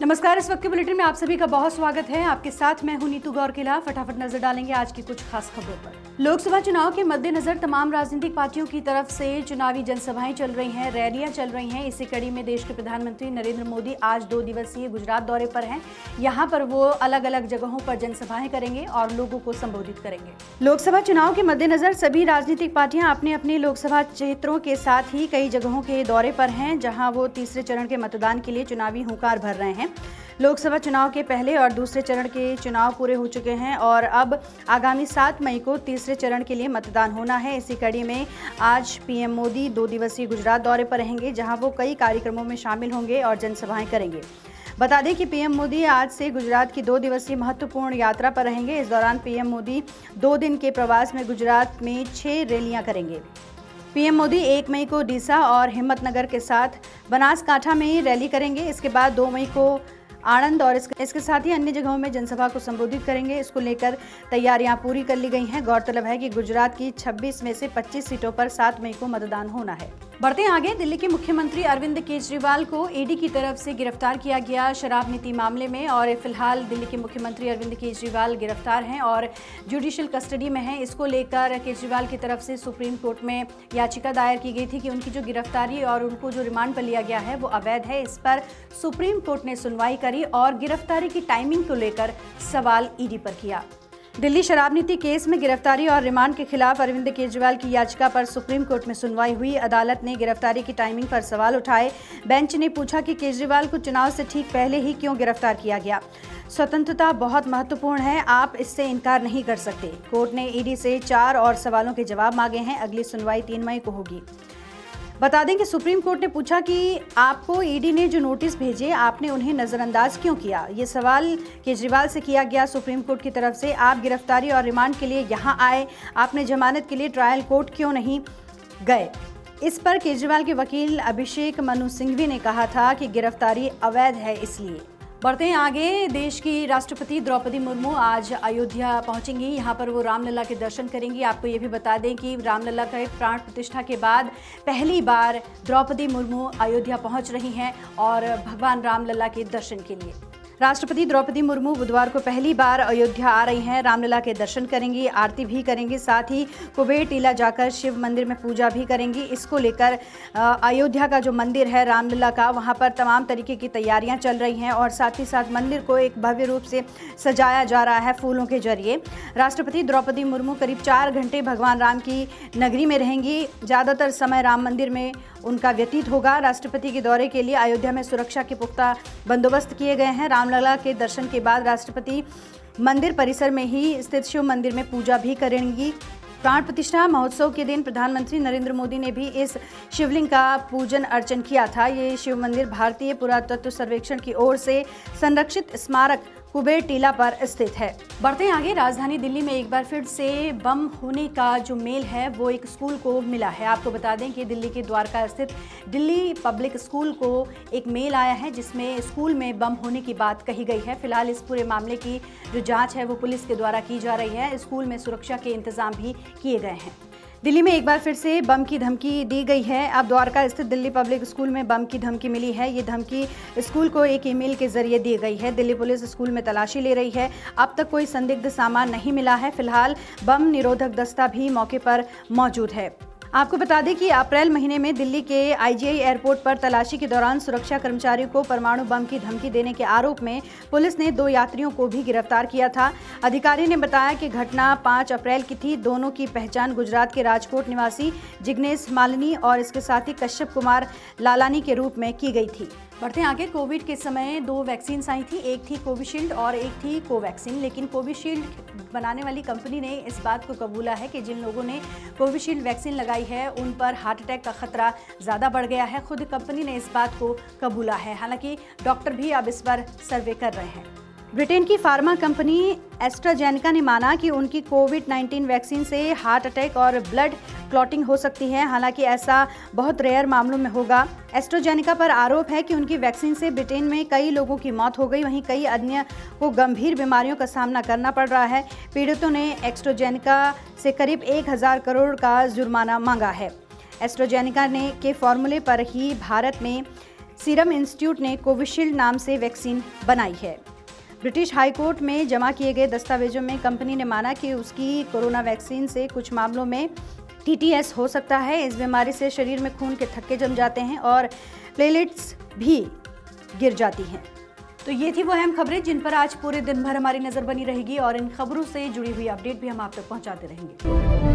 नमस्कार। इस वक्त के बुलेटिन में आप सभी का बहुत स्वागत है। आपके साथ मैं हूं नीतू गौरकिला। फटाफट नजर डालेंगे आज की कुछ खास खबरों पर। लोकसभा चुनाव के मद्देनजर तमाम राजनीतिक पार्टियों की तरफ से चुनावी जनसभाएं चल रही हैं, रैलियां चल रही हैं। इसी कड़ी में देश के प्रधानमंत्री नरेंद्र मोदी आज 2 दिवसीय गुजरात दौरे पर हैं। यहाँ पर वो अलग अलग जगहों पर जनसभाएं करेंगे और लोगों को संबोधित करेंगे। लोकसभा चुनाव के मद्देनजर सभी राजनीतिक पार्टियां अपने अपने लोकसभा क्षेत्रों के साथ ही कई जगहों के दौरे पर हैं, जहाँ वो तीसरे चरण के मतदान के लिए चुनावी हुंकार भर रहे हैं। लोकसभा चुनाव के पहले और दूसरे चरण के चुनाव पूरे हो चुके हैं और अब आगामी 7 मई को तीसरे चरण के लिए मतदान होना है। इसी कड़ी में आज पीएम मोदी 2 दिवसीय गुजरात दौरे पर रहेंगे, जहां वो कई कार्यक्रमों में शामिल होंगे और जनसभाएं करेंगे। बता दें कि पीएम मोदी आज से गुजरात की 2 दिवसीय महत्वपूर्ण यात्रा पर रहेंगे। इस दौरान पीएम मोदी 2 दिन के प्रवास में गुजरात में 6 रैलियां करेंगे। पीएम मोदी 1 मई को डीसा और हिम्मतनगर के साथ बनासकांठा में रैली करेंगे। इसके बाद 2 मई को आणंद और इसके साथ ही अन्य जगहों में जनसभा को संबोधित करेंगे। इसको लेकर तैयारियां पूरी कर ली गई हैं। गौरतलब है कि गुजरात की 26 में से 25 सीटों पर 7 मई को मतदान होना है। बढ़ते आगे, दिल्ली के मुख्यमंत्री अरविंद केजरीवाल को ईडी की तरफ से गिरफ्तार किया गया शराब नीति मामले में और फिलहाल दिल्ली के मुख्यमंत्री अरविंद केजरीवाल गिरफ्तार हैं और जुडिशियल कस्टडी में हैं। इसको लेकर केजरीवाल की तरफ से सुप्रीम कोर्ट में याचिका दायर की गई थी कि उनकी जो गिरफ्तारी और उनको जो रिमांड पर लिया गया है वो अवैध है। इस पर सुप्रीम कोर्ट ने सुनवाई करी और गिरफ्तारी की टाइमिंग को लेकर सवाल ईडी पर किया। दिल्ली शराब नीति केस में गिरफ्तारी और रिमांड के खिलाफ अरविंद केजरीवाल की याचिका पर सुप्रीम कोर्ट में सुनवाई हुई। अदालत ने गिरफ्तारी की टाइमिंग पर सवाल उठाए। बेंच ने पूछा कि केजरीवाल को चुनाव से ठीक पहले ही क्यों गिरफ्तार किया गया। स्वतंत्रता बहुत महत्वपूर्ण है, आप इससे इनकार नहीं कर सकते। कोर्ट ने ईडी से 4 और सवालों के जवाब मांगे हैं। अगली सुनवाई 3 मई को होगी। बता दें कि सुप्रीम कोर्ट ने पूछा कि आपको ईडी ने जो नोटिस भेजे आपने उन्हें नज़रअंदाज क्यों किया। ये सवाल केजरीवाल से किया गया सुप्रीम कोर्ट की तरफ से। आप गिरफ्तारी और रिमांड के लिए यहाँ आए, आपने जमानत के लिए ट्रायल कोर्ट क्यों नहीं गए। इस पर केजरीवाल के वकील अभिषेक मनु सिंघवी ने कहा था कि गिरफ्तारी अवैध है इसलिए। बढ़ते हैं आगे, देश की राष्ट्रपति द्रौपदी मुर्मू आज अयोध्या पहुंचेंगी। यहां पर वो रामलला के दर्शन करेंगी। आपको ये भी बता दें कि रामलला के प्राण प्रतिष्ठा के बाद पहली बार द्रौपदी मुर्मू अयोध्या पहुंच रही हैं और भगवान रामलला के दर्शन के लिए। राष्ट्रपति द्रौपदी मुर्मू बुधवार को पहली बार अयोध्या आ रही हैं। रामलला के दर्शन करेंगी, आरती भी करेंगी, साथ ही कुबेर टीला जाकर शिव मंदिर में पूजा भी करेंगी। इसको लेकर अयोध्या का जो मंदिर है रामलला का, वहां पर तमाम तरीके की तैयारियां चल रही हैं और साथ ही साथ मंदिर को एक भव्य रूप से सजाया जा रहा है फूलों के जरिए। राष्ट्रपति द्रौपदी मुर्मू करीब 4 घंटे भगवान राम की नगरी में रहेंगी। ज़्यादातर समय राम मंदिर में उनका व्यतीत होगा। राष्ट्रपति के दौरे के लिए अयोध्या में सुरक्षा के पुख्ता बंदोबस्त किए गए हैं। रामलला के दर्शन के बाद राष्ट्रपति मंदिर परिसर में ही स्थित शिव मंदिर में पूजा भी करेंगी। प्राण प्रतिष्ठा महोत्सव के दिन प्रधानमंत्री नरेंद्र मोदी ने भी इस शिवलिंग का पूजन अर्चन किया था। ये शिव मंदिर भारतीय पुरातत्व सर्वेक्षण की ओर से संरक्षित स्मारक कुबेर टीला पर स्थित है। बढ़ते हैं आगे, राजधानी दिल्ली में एक बार फिर से बम होने का जो मेल है वो एक स्कूल को मिला है। आपको बता दें कि दिल्ली के द्वारका स्थित दिल्ली पब्लिक स्कूल को एक मेल आया है जिसमें स्कूल में बम होने की बात कही गई है। फिलहाल इस पूरे मामले की जो जांच है वो पुलिस के द्वारा की जा रही है। स्कूल में सुरक्षा के इंतजाम भी किए गए हैं। दिल्ली में एक बार फिर से बम की धमकी दी गई है। अब द्वारका स्थित दिल्ली पब्लिक स्कूल में बम की धमकी मिली है। ये धमकी स्कूल को एक ईमेल के जरिए दी गई है। दिल्ली पुलिस स्कूल में तलाशी ले रही है। अब तक कोई संदिग्ध सामान नहीं मिला है। फिलहाल बम निरोधक दस्ता भी मौके पर मौजूद है। आपको बता दें कि अप्रैल महीने में दिल्ली के आईजीआई एयरपोर्ट पर तलाशी के दौरान सुरक्षा कर्मचारियों को परमाणु बम की धमकी देने के आरोप में पुलिस ने 2 यात्रियों को भी गिरफ्तार किया था। अधिकारी ने बताया कि घटना 5 अप्रैल की थी। दोनों की पहचान गुजरात के राजकोट निवासी जिग्नेश मालिनी और इसके साथ ही कश्यप कुमार लालानी के रूप में की गई थी। बढ़ते हैं आगे, कोविड के समय 2 वैक्सीन आई थी, एक थी कोविशील्ड और एक थी कोवैक्सीन। लेकिन कोविशील्ड बनाने वाली कंपनी ने इस बात को कबूला है कि जिन लोगों ने कोविशील्ड वैक्सीन लगाई है उन पर हार्ट अटैक का खतरा ज़्यादा बढ़ गया है। खुद कंपनी ने इस बात को कबूला है। हालांकि डॉक्टर भी अब इस पर सर्वे कर रहे हैं। ब्रिटेन की फार्मा कंपनी एस्ट्राजेनेका ने माना कि उनकी कोविड-19 वैक्सीन से हार्ट अटैक और ब्लड क्लॉटिंग हो सकती है। हालांकि ऐसा बहुत रेयर मामलों में होगा। एस्ट्राजेनेका पर आरोप है कि उनकी वैक्सीन से ब्रिटेन में कई लोगों की मौत हो गई, वहीं कई अन्य को गंभीर बीमारियों का सामना करना पड़ रहा है। पीड़ितों ने एस्ट्राजेनेका से करीब 1000 करोड़ का जुर्माना मांगा है। एस्ट्राजेनेका के फॉर्मूले पर ही भारत में सीरम इंस्टीट्यूट ने कोविशील्ड नाम से वैक्सीन बनाई है। ब्रिटिश हाईकोर्ट में जमा किए गए दस्तावेजों में कंपनी ने माना कि उसकी कोरोना वैक्सीन से कुछ मामलों में TTS हो सकता है। इस बीमारी से शरीर में खून के थक्के जम जाते हैं और प्लेटलेट्स भी गिर जाती हैं। तो ये थी वो अहम खबरें जिन पर आज पूरे दिन भर हमारी नज़र बनी रहेगी और इन खबरों से जुड़ी हुई अपडेट भी हम आप तक पहुंचाते रहेंगे।